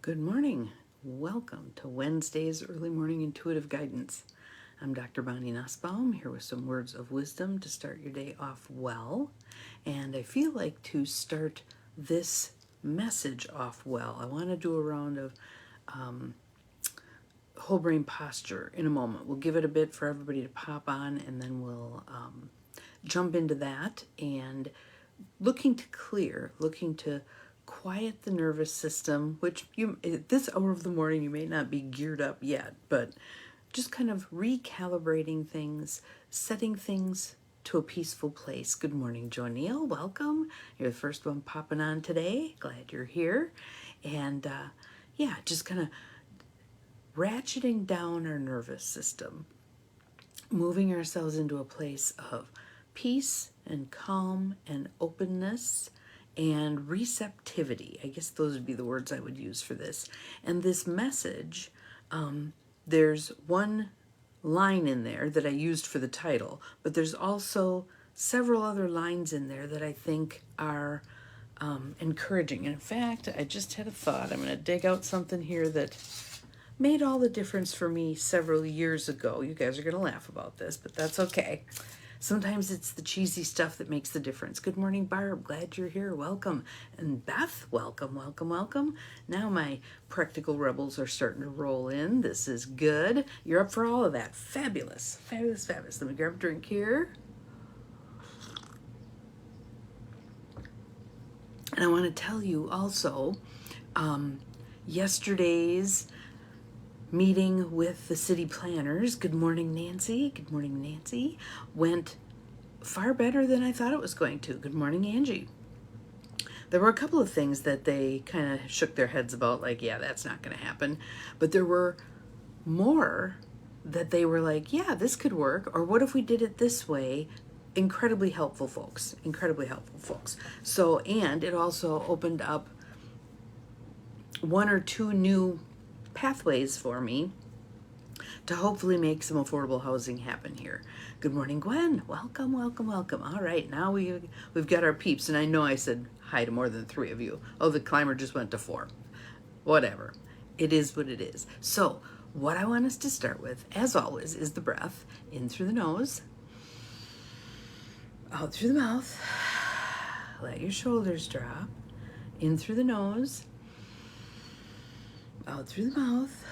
Good morning. Welcome to Wednesday's Early Morning Intuitive Guidance. I'm Dr. Bonnie Nussbaum, here with some words of wisdom to start your day off well. And I feel like to start this message off well, I want to do a round of whole brain posture in a moment. We'll give it a bit for everybody to pop on, and then we'll jump into that and looking to quiet the nervous system, which you at this hour of the morning you may not be geared up yet, but just kind of recalibrating things, setting things to a peaceful place. Good morning, Jo Neal. Welcome. You're the first one popping on today. Glad you're here. And just kind of ratcheting down our nervous system, moving ourselves into a place of peace and calm and openness and receptivity. I guess those would be the words I would use for this. And this message, there's one line in there that I used for the title, but there's also several other lines in there that I think are encouraging. And in fact, I just had a thought. I'm going to dig out something here that made all the difference for me several years ago. You guys are going to laugh about this, but that's okay. Sometimes it's the cheesy stuff that makes the difference. Good morning, Barb. Glad you're here. Welcome. And Beth, welcome, welcome, welcome. Now my practical rebels are starting to roll in. This is good. You're up for all of that. Fabulous, fabulous, fabulous. Let me grab a drink here. And I want to tell you also, yesterday's meeting with the city planners, good morning Nancy, went far better than I thought it was going to. Good morning, Angie. There were a couple of things that they kind of shook their heads about, like, yeah, that's not going to happen. But there were more that they were like, yeah, this could work, or what if we did it this way? Incredibly helpful folks. So, and it also opened up one or two new pathways for me to hopefully make some affordable housing happen here. Good morning, Gwen. Welcome, welcome, welcome. All right, now we've got our peeps, and I know I said hi to more than 3 of you. Oh, the climber just went to 4. Whatever. It is what it is. So what I want us to start with, as always, is the breath. In through the nose, out through the mouth. Let your shoulders drop. In through the nose, out through the mouth,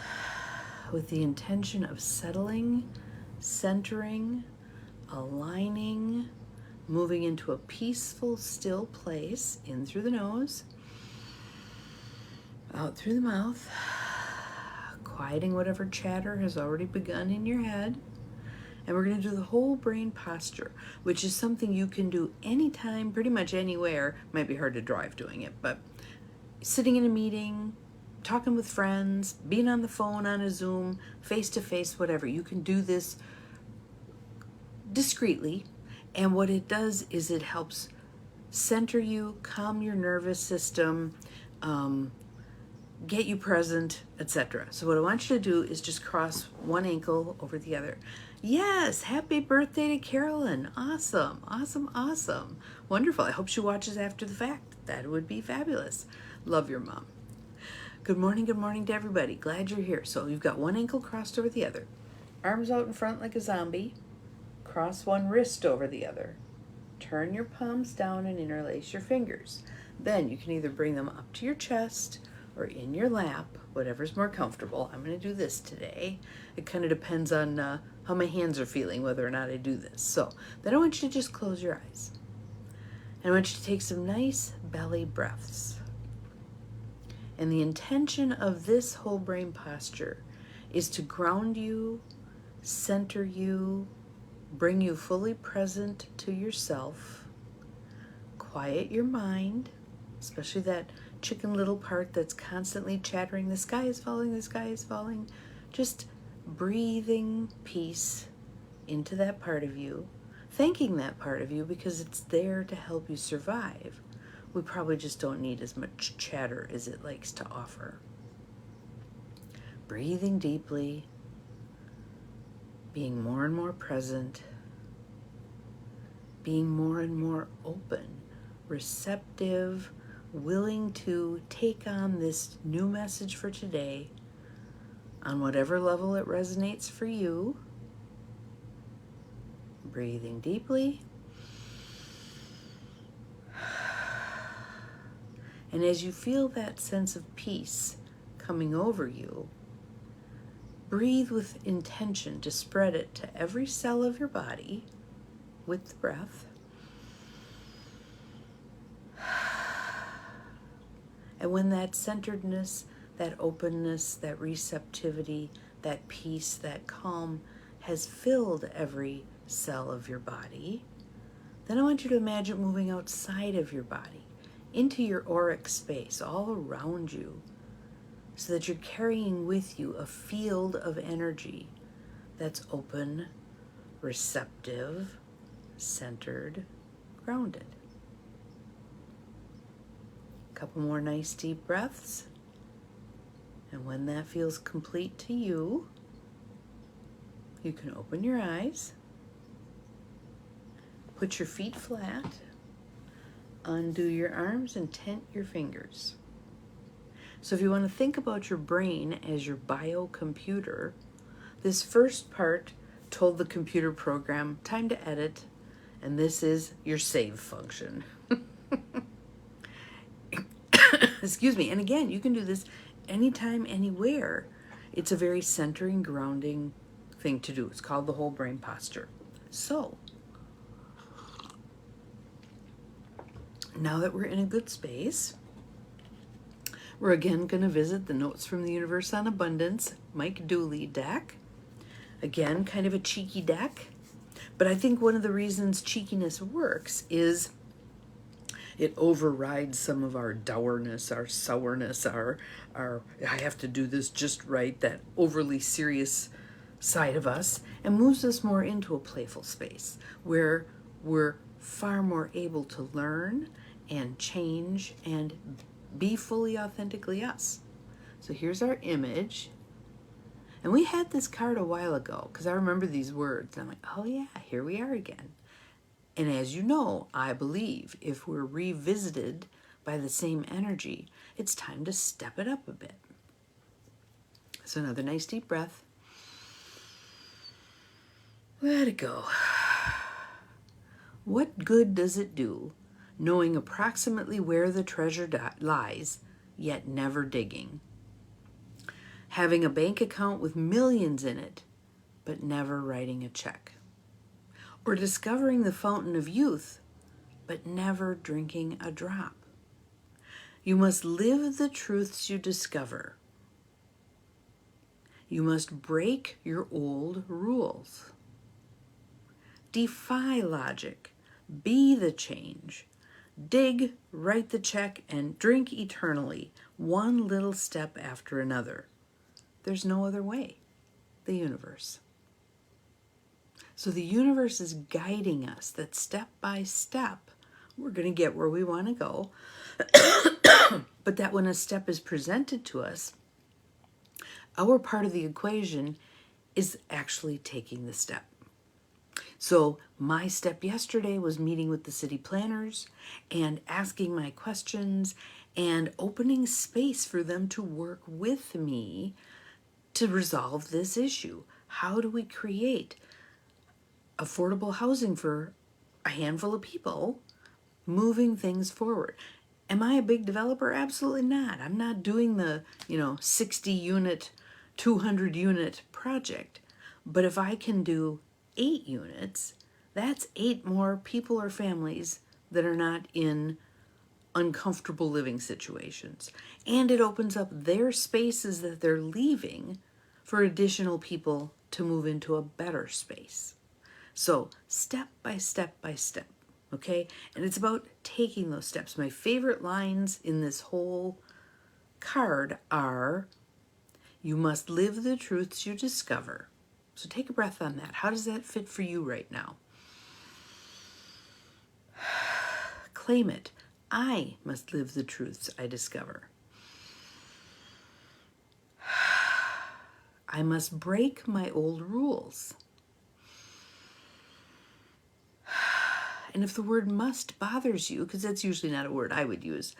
with the intention of settling, centering, aligning, moving into a peaceful, still place. In through the nose, out through the mouth, quieting whatever chatter has already begun in your head. And we're going to do the whole brain posture, which is something you can do anytime, pretty much anywhere. Might be hard to drive doing it, but sitting in a meeting, talking with friends, being on the phone, on a Zoom, face-to-face, whatever. You can do this discreetly, and what it does is it helps center you, calm your nervous system, get you present, etc. So what I want you to do is just cross one ankle over the other. Yes, happy birthday to Carolyn. Awesome, awesome, awesome. Wonderful. I hope she watches after the fact. That would be fabulous. Love your mom. Good morning to everybody. Glad you're here. So you've got one ankle crossed over the other. Arms out in front like a zombie. Cross one wrist over the other. Turn your palms down and interlace your fingers. Then you can either bring them up to your chest or in your lap, whatever's more comfortable. I'm going to do this today. It kind of depends on how my hands are feeling, whether or not I do this. So then I want you to just close your eyes. And I want you to take some nice belly breaths. And the intention of this whole brain posture is to ground you, center you, bring you fully present to yourself, quiet your mind, especially that Chicken Little part that's constantly chattering, the sky is falling, the sky is falling. Just breathing peace into that part of you, thanking that part of you because it's there to help you survive. We probably just don't need as much chatter as it likes to offer. Breathing deeply, being more and more present, being more and more open, receptive, willing to take on this new message for today on whatever level it resonates for you. Breathing deeply. And as you feel that sense of peace coming over you, breathe with intention to spread it to every cell of your body with the breath. And when that centeredness, that openness, that receptivity, that peace, that calm has filled every cell of your body, then I want you to imagine moving outside of your body into your auric space all around you, so that you're carrying with you a field of energy that's open, receptive, centered, grounded. A couple more nice deep breaths. And when that feels complete to you, you can open your eyes, put your feet flat, undo your arms, and tent your fingers. So if you want to think about your brain as your biocomputer, this first part told the computer program, time to edit, and this is your save function. Excuse me. And again, you can do this anytime, anywhere. It's a very centering, grounding thing to do. It's called the whole brain posture. So, now that we're in a good space, we're again going to visit the Notes from the Universe on Abundance, Mike Dooley deck. Again, kind of a cheeky deck. But I think one of the reasons cheekiness works is it overrides some of our dourness, our sourness, our I have to do this just right, that overly serious side of us, and moves us more into a playful space where we're far more able to learn and change and be fully authentically us. So here's our image. And we had this card a while ago because I remember these words. And I'm like, oh yeah, here we are again. And as you know, I believe if we're revisited by the same energy, it's time to step it up a bit. So another nice deep breath. Let it go. What good does it do knowing approximately where the treasure lies, yet never digging? Having a bank account with millions in it, but never writing a check. Or discovering the fountain of youth, but never drinking a drop. You must live the truths you discover. You must break your old rules. Defy logic. Be the change. Dig, write the check, and drink eternally, one little step after another. There's no other way. The universe. So the universe is guiding us that step by step, we're going to get where we want to go. But that when a step is presented to us, our part of the equation is actually taking the step. So my step yesterday was meeting with the city planners and asking my questions and opening space for them to work with me to resolve this issue. How do we create affordable housing for a handful of people, moving things forward? Am I a big developer? Absolutely not. I'm not doing the, 60 unit, 200 unit project. But if I can do 8 units, that's 8 more people or families that are not in uncomfortable living situations. And it opens up their spaces that they're leaving for additional people to move into a better space. So step by step by step, okay? And it's about taking those steps. My favorite lines in this whole card are, you must live the truths you discover. So take a breath on that. How does that fit for you right now? Claim it. I must live the truths I discover. I must break my old rules. And if the word must bothers you, because that's usually not a word I would use,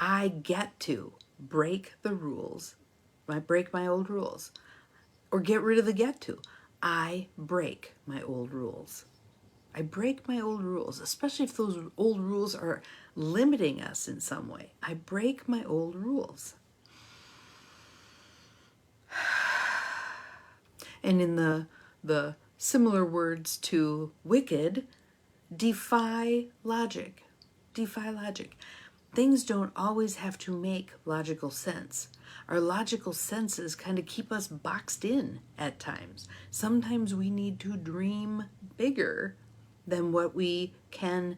I get to break the rules. I break my old rules. Or get rid of the get to. I break my old rules. I break my old rules, especially if those old rules are limiting us in some way. I break my old rules. And in the similar words to wicked, defy logic. Defy logic. Things don't always have to make logical sense. Our logical senses kind of keep us boxed in at times. Sometimes we need to dream bigger than what we can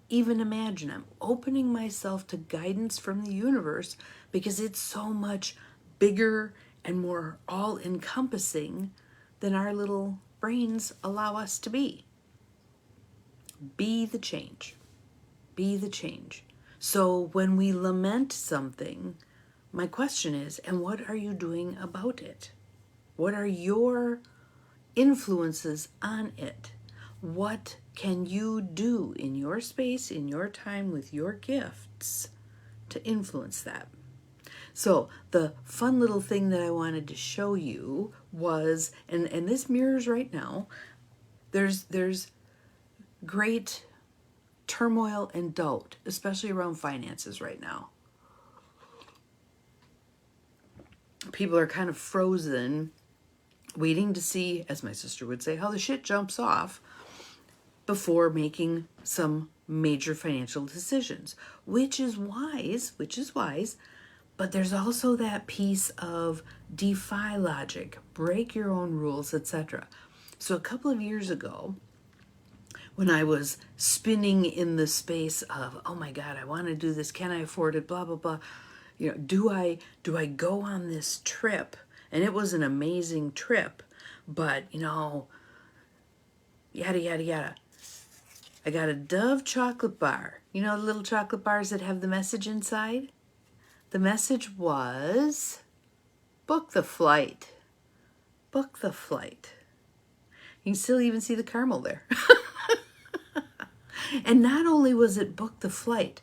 even imagine. I'm opening myself to guidance from the universe because it's so much bigger and more all-encompassing than our little brains allow us to be. Be the change. Be the change. So when we lament something, my question is, and what are you doing about it? What are your influences on it? What can you do in your space, in your time, with your gifts to influence that? So the fun little thing that I wanted to show you was, and this mirrors right now, there's great turmoil and doubt, especially around finances right now. People are kind of frozen, waiting to see, as my sister would say, how the shit jumps off before making some major financial decisions, which is wise, but there's also that piece of defy logic, break your own rules, etc. So a couple of years ago, when I was spinning in the space of, oh my God, I want to do this, can I afford it, blah, blah, blah. You know, do I go on this trip? And it was an amazing trip, but, you know, yada, yada, yada. I got a Dove chocolate bar. You know the little chocolate bars that have the message inside? The message was, book the flight. Book the flight. You can still even see the caramel there. And not only was it book the flight,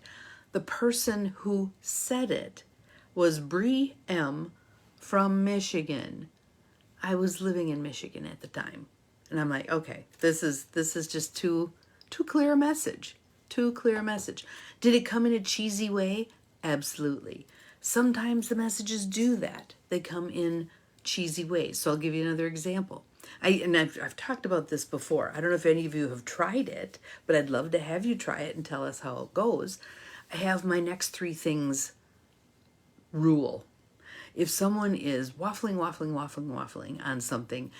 the person who said it was Bree M. from Michigan. I was living in Michigan at the time. And I'm like, okay, this is just too clear a message. Too clear a message. Did it come in a cheesy way? Absolutely. Sometimes the messages do that. They come in cheesy ways. So I'll give you another example. I've talked about this before. I don't know if any of you have tried it, but I'd love to have you try it and tell us how it goes. I have my next 3 things rule. If someone is waffling on something,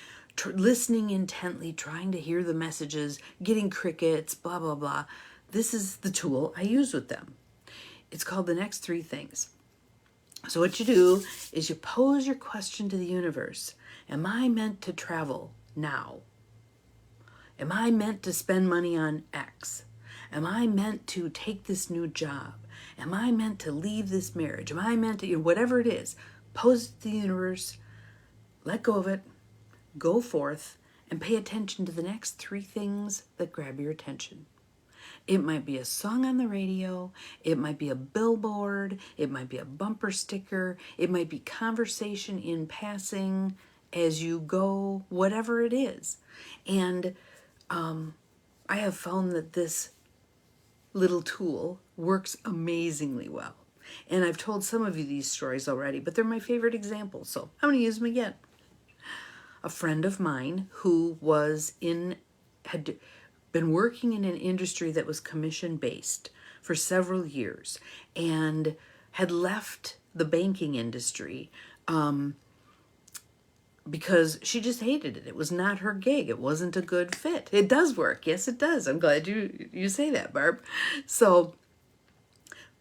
listening intently, trying to hear the messages, getting crickets, blah, blah, blah, this is the tool I use with them. It's called the next 3 things. So what you do is you pose your question to the universe. Am I meant to travel now? Am I meant to spend money on X? Am I meant to take this new job? Am I meant to leave this marriage? Am I meant to, whatever it is, pose it to the universe, let go of it, go forth, and pay attention to the next 3 things that grab your attention. It might be a song on the radio, it might be a billboard, it might be a bumper sticker, it might be conversation in passing as you go, whatever it is. And I have found that this little tool works amazingly well. And I've told some of you these stories already, but they're my favorite examples, so I'm going to use them again. A friend of mine who had been working in an industry that was commission-based for several years and had left the banking industry because she just hated it. It was not her gig. It wasn't a good fit. It does work. Yes, it does. I'm glad you say that, Barb. So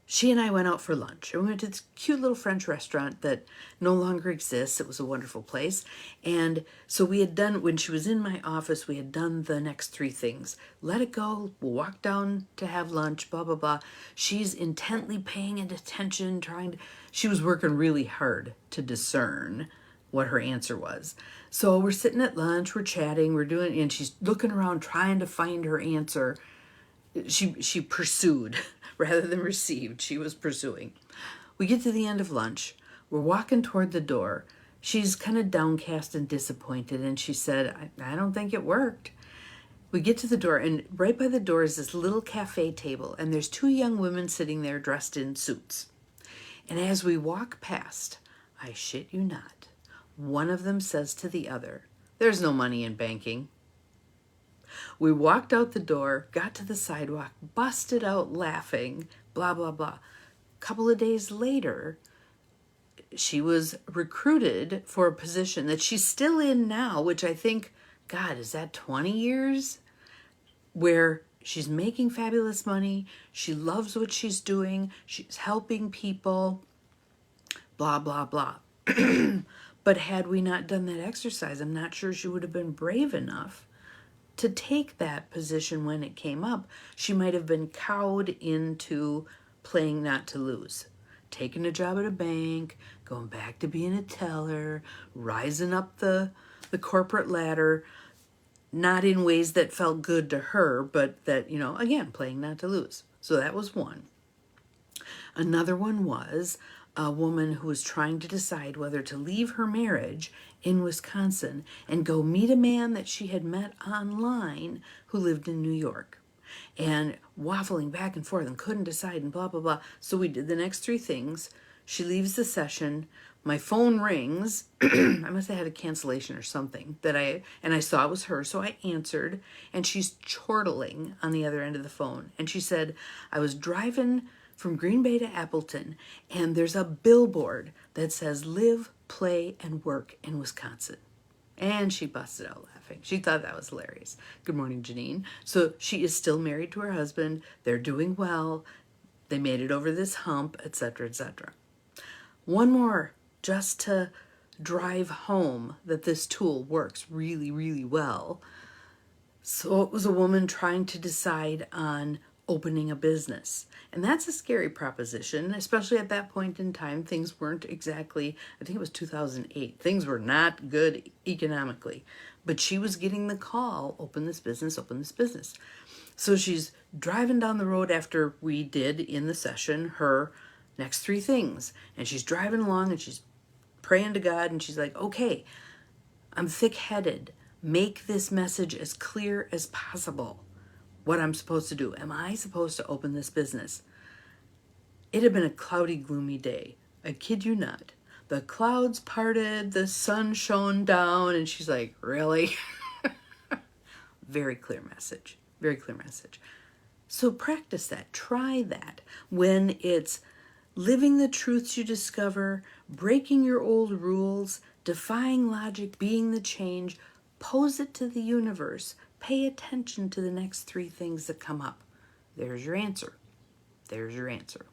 she and I went out for lunch. And we went to this cute little French restaurant that no longer exists. It was a wonderful place. And so we had done, when she was in my office, we had done the next 3 things. Let it go. We'll walk down to have lunch, blah, blah, blah. She's intently paying attention, she was working really hard to discern what her answer was. So we're sitting at lunch, we're chatting, and she's looking around trying to find her answer. She pursued rather than received. She was pursuing. We get to the end of lunch. We're walking toward the door. She's kind of downcast and disappointed, and she said, I don't think it worked. We get to the door, and right by the door is this little cafe table, and there's two young women sitting there dressed in suits. And as we walk past, I shit you not, one of them says to the other, "There's no money in banking." We walked out the door, got to the sidewalk, busted out laughing, blah, blah, blah. A couple of days later, she was recruited for a position that she's still in now, which I think, God, is that 20 years? Where she's making fabulous money. She loves what she's doing. She's helping people, blah, blah, blah. But had we not done that exercise, I'm not sure she would have been brave enough to take that position when it came up. She might have been cowed into playing not to lose. Taking a job at a bank, going back to being a teller, rising up the corporate ladder, not in ways that felt good to her, but that, again, playing not to lose. So that was one. Another one was a woman who was trying to decide whether to leave her marriage in Wisconsin and go meet a man that she had met online who lived in New York. And waffling back and forth and couldn't decide and blah, blah, blah. So we did the next three things. She leaves the session. My phone rings. I must have had a cancellation or something and I saw it was her. So I answered, and she's chortling on the other end of the phone. And she said, "I was driving from Green Bay to Appleton, and there's a billboard that says live, play, and work in Wisconsin." And she busted out laughing. She thought that was hilarious. Good morning, Janine. So she is still married to her husband. They're doing well. They made it over this hump, etc., etc. One more, just to drive home that this tool works really, really well. So it was a woman trying to decide on opening a business. And that's a scary proposition, especially at that point in time. Things weren't exactly, I think it was 2008. Things were not good economically. But she was getting the call, open this business, open this business. So she's driving down the road after we did in the session her next three things. And she's driving along and she's praying to God, and she's like, okay, I'm thick-headed. Make this message as clear as possible. What I'm supposed to do. Am I supposed to open this business? It had been a cloudy, gloomy day. I kid you not. The clouds parted, the sun shone down, and she's like, really? Very clear message. Very clear message. So practice that. Try that. When it's living the truths you discover, breaking your old rules, defying logic, being the change, pose it to the universe. Pay attention to the next three things that come up. There's your answer. There's your answer.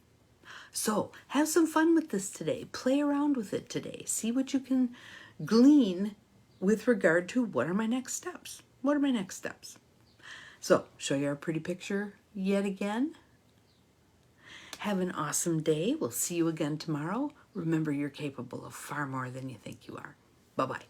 So have some fun with this today. Play around with it today. See what you can glean with regard to what are my next steps. What are my next steps? So show you our pretty picture yet again. Have an awesome day. We'll see you again tomorrow. Remember, you're capable of far more than you think you are. Bye-bye.